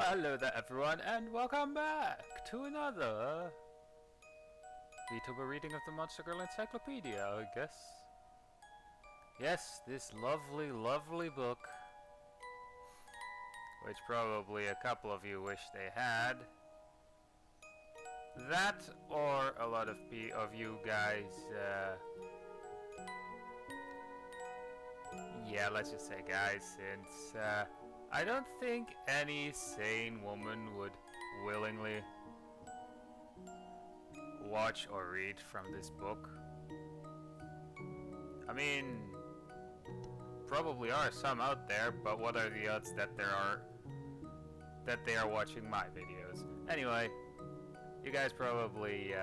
Hello there everyone and welcome back to another Vtuber reading of the Monster Girl Encyclopedia, I guess. Yes, this lovely book, which probably a couple of you wish they had. That or a lot of you guys, yeah, let's just say guys, since I don't think any sane woman would willingly watch or read from this book. I mean, probably are some out there, but what are the odds that they are watching my videos? Anyway, you guys probably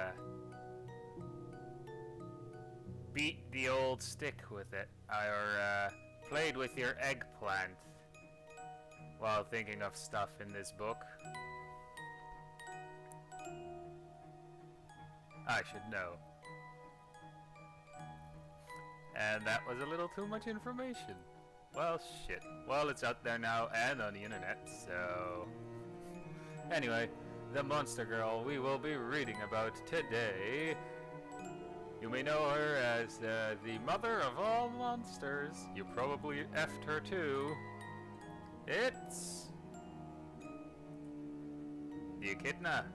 beat the old stick with it, or played with your eggplant while thinking of stuff in this book. I should know. And that was a little too much information. Well, shit. Well, it's out there now and on the internet, so... Anyway, the monster girl we will be reading about today. You may know her as the mother of all monsters. You probably effed her too. It's the Echidna.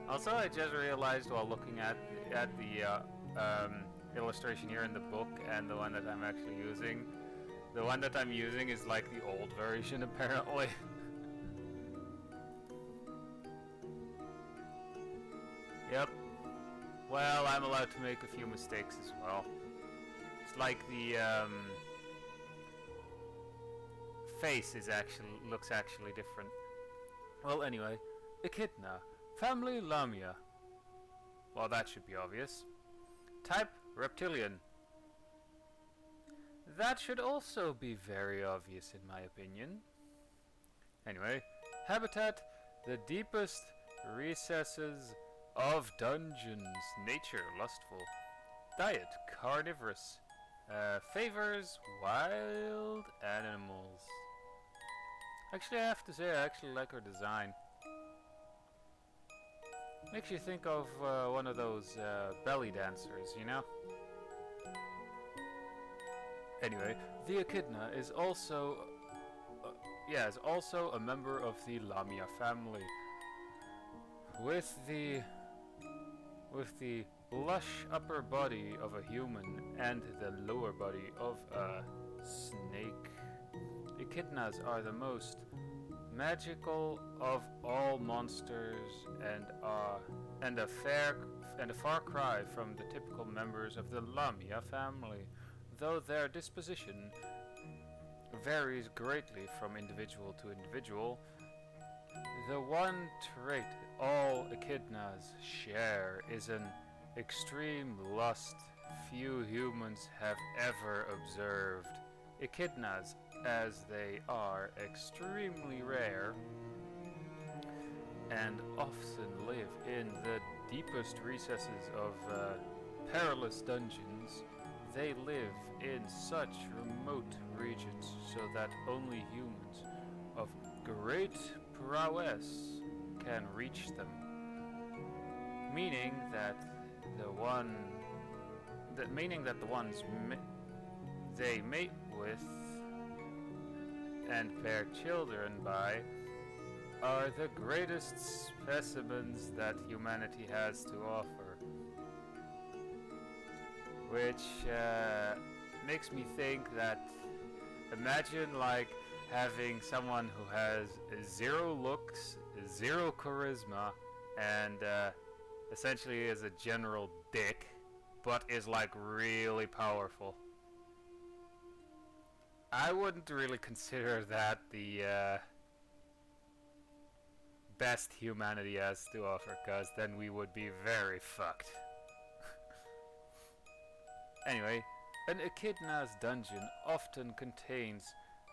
Also, I just realized while looking at the illustration here in the book and the one that I'm actually using, the one that I'm using is like the old version apparently. Yep. Well, I'm allowed to make a few mistakes as well. It's like the face looks actually different. Well, anyway, Echidna, family Lamia. Well, that should be obvious. Type reptilian. That should also be very obvious in my opinion. Anyway, habitat, the deepest recesses of dungeons. Nature, lustful. Diet, carnivorous. Favors wild animals. Actually, I have to say I actually like her design. Makes you think of one of those belly dancers, you know? Anyway, the Echidna is also a member of the Lamia family. With the lush upper body of a human and the lower body of a snake. Echidnas are the most magical of all monsters and a far cry from the typical members of the Lamia family, though their disposition varies greatly from individual to individual. The one trait all Echidnas share is an extreme lust few humans have ever observed. Echidnas, as they are extremely rare and often live in the deepest recesses of perilous dungeons, they live in such remote regions so that only humans of great prowess can reach them, meaning that the ones they mate with and bear children by are the greatest specimens that humanity has to offer, which makes me think that imagine like having someone who has zero looks, zero charisma, and essentially is a general dick, but is like really powerful. I wouldn't really consider that the best humanity has to offer, cause then we would be very fucked. Anyway, an Echidna's dungeon often contains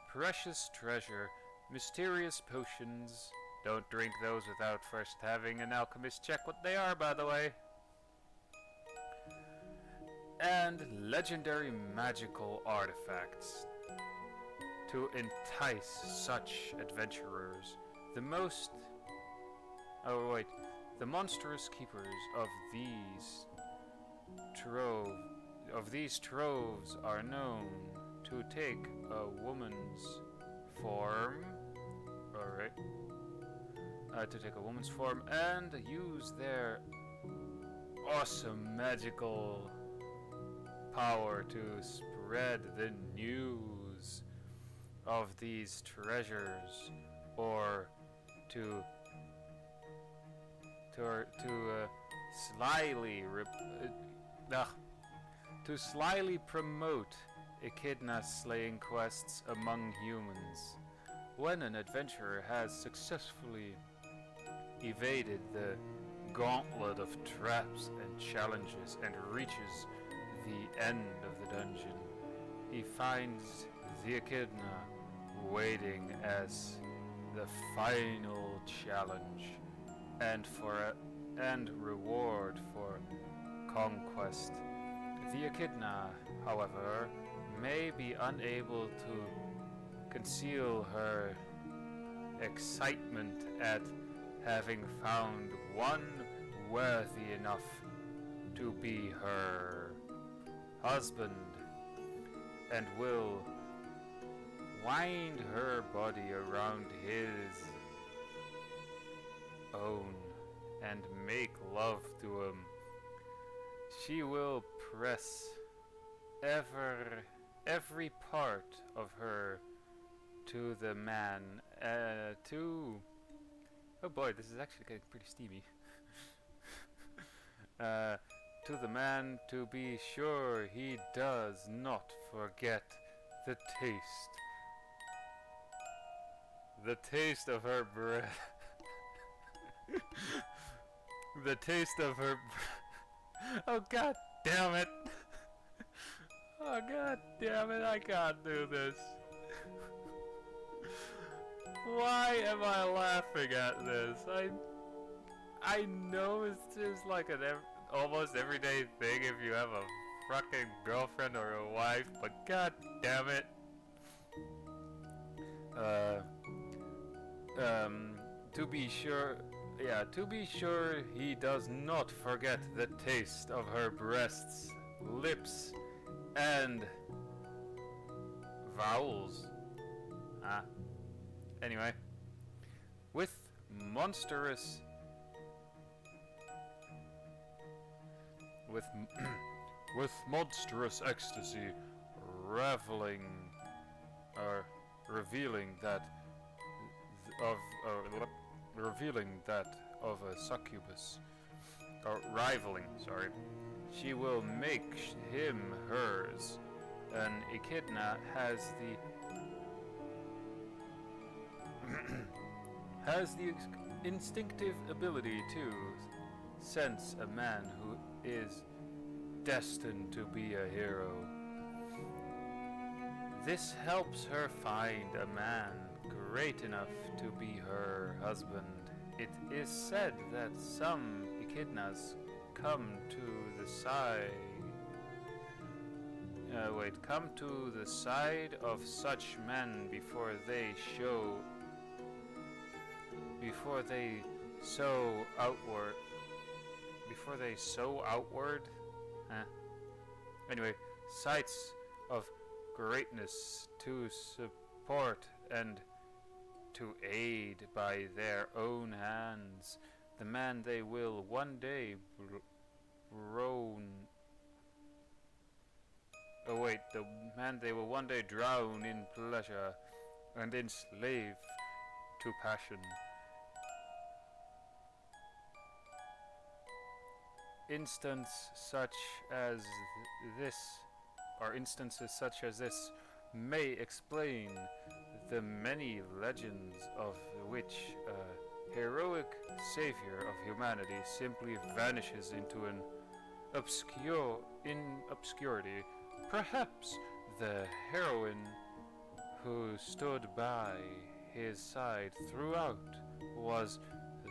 precious treasure, mysterious potions. Don't drink those without first having an alchemist check what they are, by the way. And legendary magical artifacts. to entice such adventurers. The most... Oh wait, the monstrous keepers of these troves are known to take a woman's form. Alright. To take a woman's form and use their awesome magical power to spread the news of these treasures, or to slyly promote Echidna slaying quests among humans. When an adventurer has successfully evaded the gauntlet of traps and challenges and reaches the end of the dungeon, he finds the Echidna waiting as the final challenge and reward for conquest. The Echidna, however, may be unable to conceal her excitement at having found one worthy enough to be her husband, and will wind her body around his own and make love to him. She will press every part of her to the man, oh boy, this is actually getting pretty steamy. To the man, to be sure he does not forget the taste of her breath. The taste of her Oh god damn it. Oh god damn it, I can't do this. Why am I laughing at this? I know it's just like an almost everyday thing if you have a fucking girlfriend or a wife, but god damn it. To be sure he does not forget the taste of her breasts, lips, and vowels. Anyway, with monstrous ecstasy revealing that of a succubus, or rivaling, she will make him hers. An Echidna has the instinctive ability to sense a man who is destined to be a hero. This helps her find a man great enough to be her husband. It is said that some Echidnas come to the side of such men before they sow outward. Anyway, sights of greatness to support and to aid by their own hands the man they will one day drown in pleasure and enslave to passion. Instances such as this may explain the many legends of which a heroic savior of humanity simply vanishes into an obscurity. Perhaps the heroine who stood by his side throughout was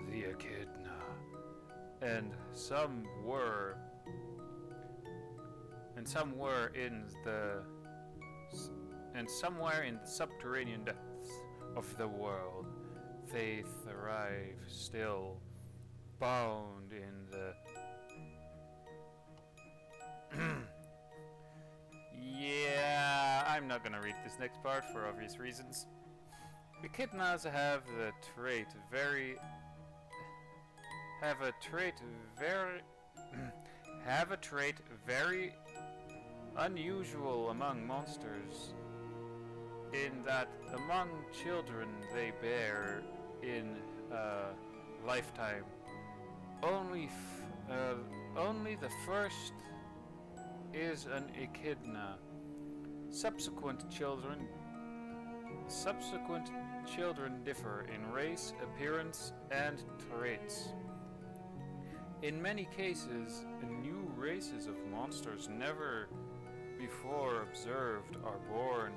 the Echidna, and some were and somewhere in the subterranean depths of the world, they thrive still, bound in the... Yeah, I'm not gonna read this next part for obvious reasons. Echidnas have a trait very unusual among monsters, in that among children they bear in lifetime, only the first is an echidna. Subsequent children differ in race, appearance, and traits. In many cases, new races of monsters never before observed are born.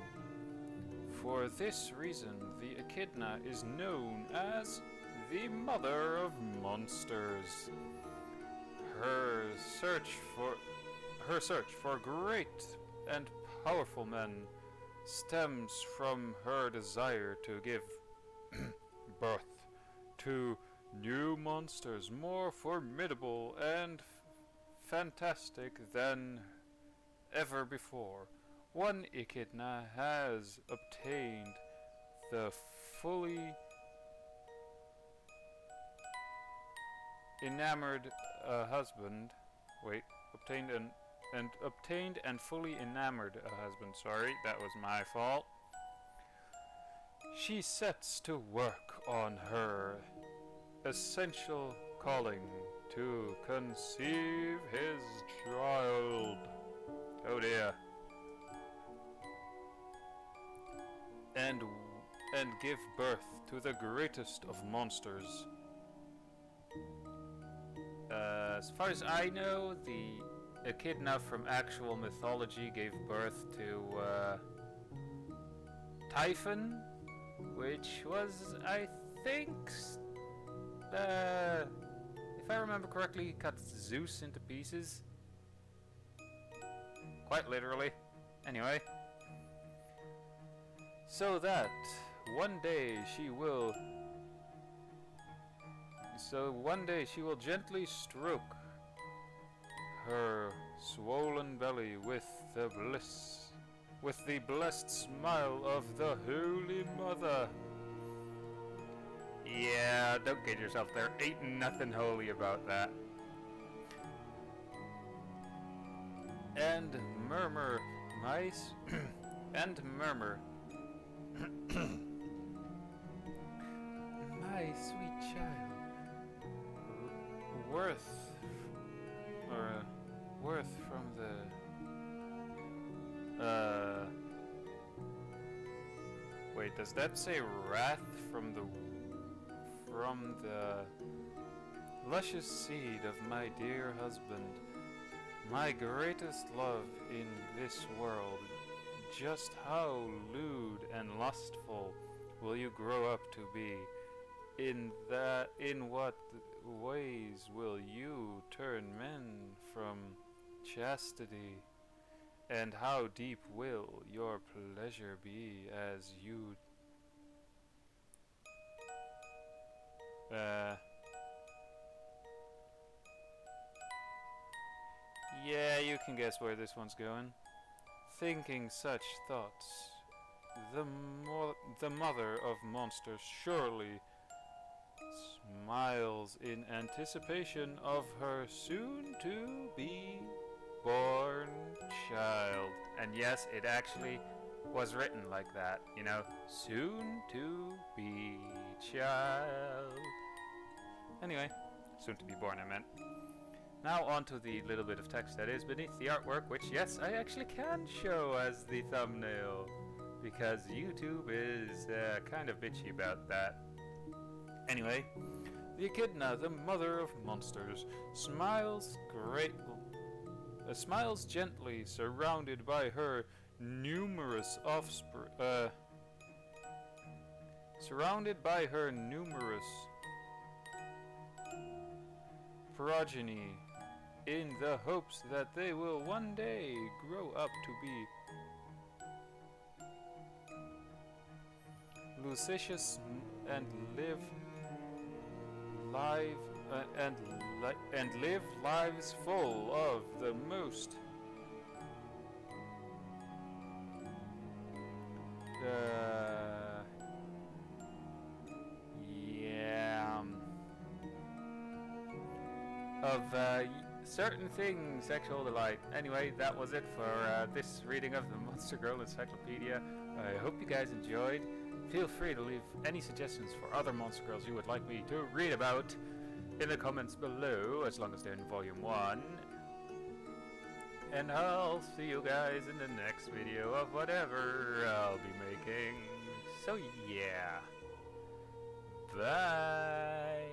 For this reason, the echidna is known as the mother of monsters. Her search for great and powerful men stems from her desire to give birth to new monsters more formidable and fantastic than ever before. One echidna has obtained the fully enamored husband. Obtained and fully enamored a husband. Sorry, that was my fault. She sets to work on her essential calling to conceive his child. Oh dear. And give birth to the greatest of monsters. As far as I know, the Echidna from actual mythology gave birth to Typhon, which was, I think, if I remember correctly, cut Zeus into pieces. Quite literally. Anyway. So that one day she will gently stroke her swollen belly with the blessed smile of the Holy Mother. Yeah, don't kid yourself, there ain't nothing holy about that. And murmur, mice, and murmur. My sweet child, worth from the wait, does that say wrath from the luscious seed of my dear husband, my greatest love in this world? Just how lewd and lustful will you grow up to be? In what ways will you turn men from chastity? And how deep will your pleasure be as you yeah, you can guess where this one's going. Thinking such thoughts, the mother of monsters surely smiles in anticipation of her soon-to-be born child. And yes, it actually was written like that, you know, soon-to-be child. Anyway, soon-to-be born, I meant. Now on to the little bit of text that is beneath the artwork, which, yes, I actually can show as the thumbnail, because YouTube is kind of bitchy about that. Anyway, the Echidna, the mother of monsters, smiles gently, surrounded by her numerous progeny, in the hopes that they will one day grow up to be vicious and live live and live lives full of the most of certain things, sexual delight. Anyway, that was it for this reading of the Monster Girl Encyclopedia. I hope you guys enjoyed. Feel free to leave any suggestions for other Monster Girls you would like me to read about in the comments below, as long as they're in Volume 1. And I'll see you guys in the next video of whatever I'll be making. So yeah. Bye.